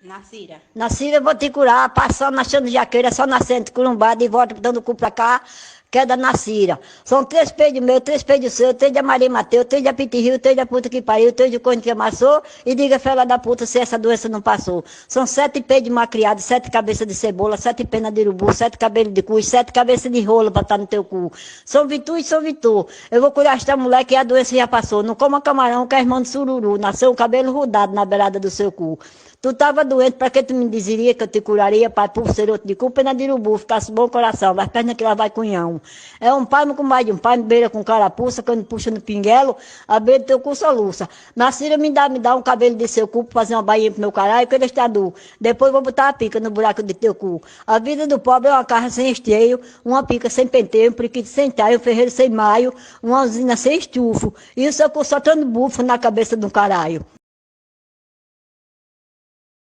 Nacira. Nacira, eu vou te curar, passando, achando jaqueira, só nascendo, curumbada, e volta dando o cu pra cá, que é da Nacira. São 3 peidos meus, 3 peidos seus, 3 de Maria Mateus, 3 de Apitirrio, 3 da puta que pariu, 3 de corno que amassou, e diga, fela da puta, se essa doença não passou. São 7 peidos de macriado, 7 cabeças de cebola, 7 penas de urubu, 7 cabelos de cu, 7 cabeças de rolo pra estar no teu cu. São Vitu e São Vitor. Eu vou curar esta mulher que a doença já passou. Não coma camarão, que é irmão de sururu. Nasceu um cabelo rodado na beirada do seu cu. Tu tava doente, pra que tu me dizeria que eu te curaria para pulseiroto de cu, pena de urubu, ficasse bom coração, mas perna que lá vai cunhão. É um palmo com mais de um palmo, beira com carapuça, quando puxa no pinguelo, a beira do teu cu soluça. Nacira, me dá um cabelo de seu cu pra fazer uma bainha pro meu caralho, que ele está duro. Depois vou botar a pica no buraco de teu cu. A vida do pobre é uma carra sem esteio, uma pica sem penteio, um periquito sem taio, um ferreiro sem maio, uma usina sem estufo. E o seu cu só tendo bufo na cabeça do caralho.